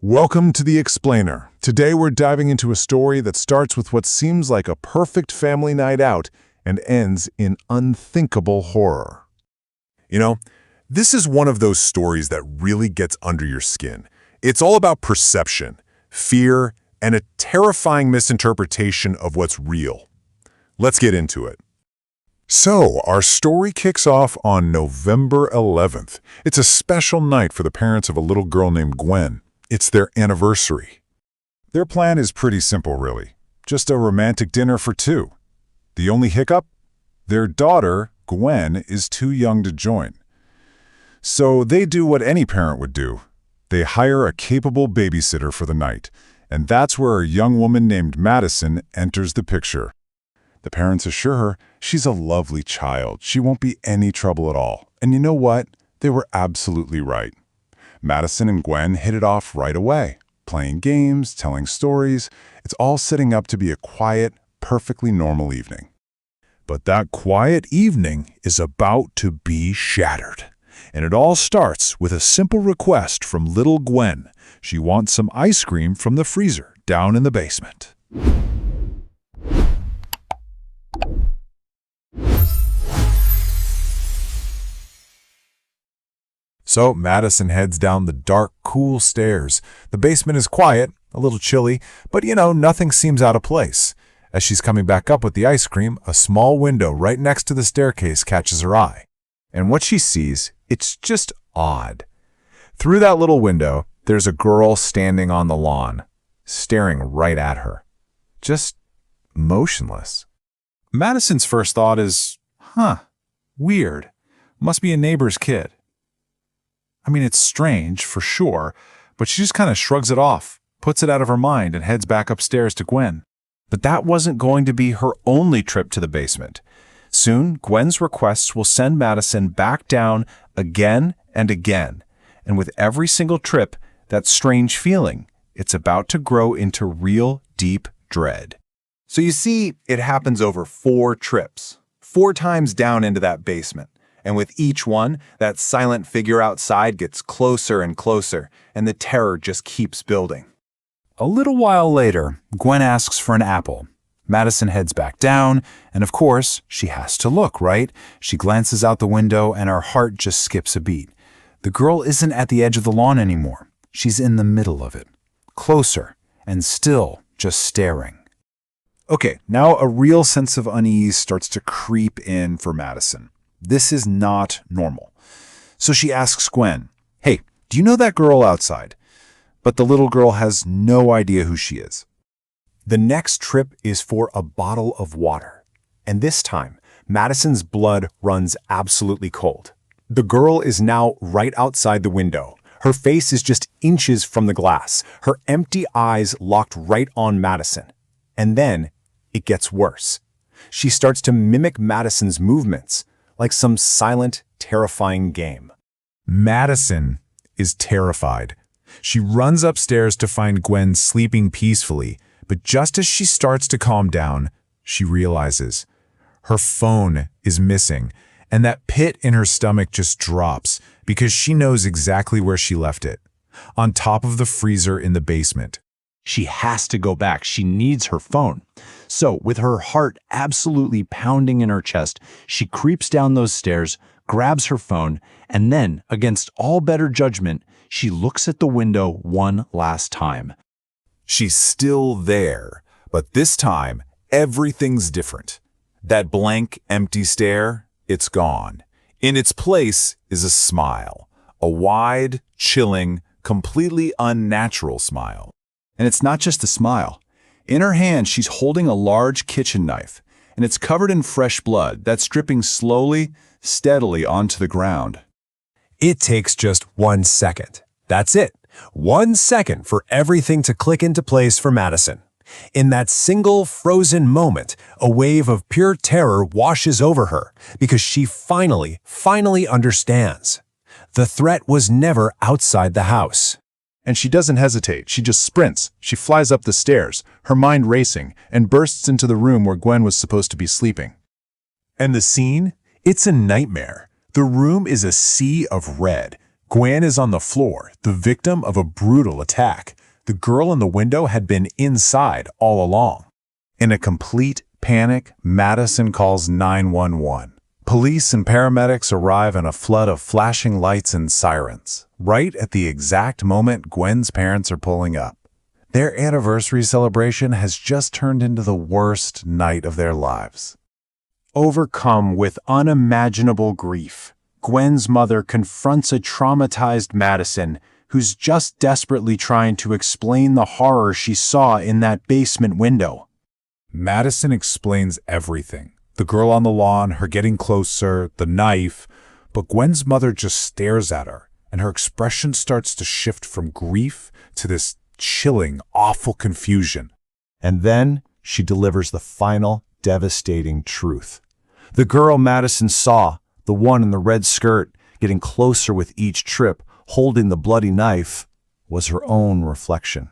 Welcome to The Explainer. Today we're diving into a story that starts with what seems like a perfect family night out and ends in unthinkable horror. You know, this is one of those stories that really gets under your skin. It's all about perception, fear, and a terrifying misinterpretation of what's real. Let's get into it. So, our story kicks off on November 11th. It's a special night for the parents of a little girl named Gwen. It's their anniversary. Their plan is pretty simple, really. Just a romantic dinner for two. The only hiccup? Their daughter, Gwen, is too young to join. So they do what any parent would do. They hire a capable babysitter for the night, and that's where a young woman named Madison enters the picture. The parents assure her she's a lovely child. She won't be any trouble at all. And you know what? They were absolutely right. Madison and Gwen hit it off right away, playing games, telling stories. It's all setting up to be a quiet, perfectly normal evening. But that quiet evening is about to be shattered. And it all starts with a simple request from little Gwen. She wants some ice cream from the freezer down in the basement. So Madison heads down the dark, cool stairs. The basement is quiet, a little chilly, but nothing seems out of place. As she's coming back up with the ice cream, a small window right next to the staircase catches her eye. And what she sees, it's just odd. Through that little window, there's a girl standing on the lawn, staring right at her. Just motionless. Madison's first thought is, weird. Must be a neighbor's kid. I mean, it's strange, for sure, but she just kind of shrugs it off, puts it out of her mind, and heads back upstairs to Gwen. But that wasn't going to be her only trip to the basement. Soon, Gwen's requests will send Madison back down again and again. And with every single trip, that strange feeling, it's about to grow into real deep dread. So you see, it happens over 4 trips, 4 times down into that basement. And with each one, that silent figure outside gets closer and closer, and the terror just keeps building. A little while later, Gwen asks for an apple. Madison heads back down, and of course, she has to look, right? She glances out the window, and her heart just skips a beat. The girl isn't at the edge of the lawn anymore. She's in the middle of it, closer, and still just staring. Okay, now a real sense of unease starts to creep in for Madison. This is not normal. So she asks Gwen, "Hey, do you know that girl outside?" But the little girl has no idea who she is. The next trip is for a bottle of water. And this time, Madison's blood runs absolutely cold. The girl is now right outside the window. Her face is just inches from the glass, her empty eyes locked right on Madison. And then it gets worse. She starts to mimic Madison's movements, like some silent, terrifying game. Madison is terrified. She runs upstairs to find Gwen sleeping peacefully, but just as she starts to calm down, she realizes her phone is missing, and that pit in her stomach just drops because she knows exactly where she left it, on top of the freezer in the basement. She has to go back. She needs her phone. So, with her heart absolutely pounding in her chest, she creeps down those stairs, grabs her phone, and then, against all better judgment, she looks at the window one last time. She's still there, but this time, everything's different. That blank, empty stare, it's gone. In its place is a smile, a wide, chilling, completely unnatural smile. And it's not just a smile. In her hand, she's holding a large kitchen knife, and it's covered in fresh blood that's dripping slowly, steadily onto the ground. It takes just 1 second. That's it. 1 second for everything to click into place for Madison. In that single frozen moment, a wave of pure terror washes over her because she finally understands. The threat was never outside the house. And she doesn't hesitate. She just sprints. She flies up the stairs, her mind racing, and bursts into the room where Gwen was supposed to be sleeping. And the scene? It's a nightmare. The room is a sea of red. Gwen is on the floor, the victim of a brutal attack. The girl in the window had been inside all along. In a complete panic, Madison calls 911. Police and paramedics arrive in a flood of flashing lights and sirens, right at the exact moment Gwen's parents are pulling up. Their anniversary celebration has just turned into the worst night of their lives. Overcome with unimaginable grief, Gwen's mother confronts a traumatized Madison, who's just desperately trying to explain the horror she saw in that basement window. Madison explains everything. The girl on the lawn, her getting closer, the knife, but Gwen's mother just stares at her, and her expression starts to shift from grief to this chilling, awful confusion. And then she delivers the final, devastating truth. The girl Madison saw, the one in the red skirt, getting closer with each trip, holding the bloody knife, was her own reflection.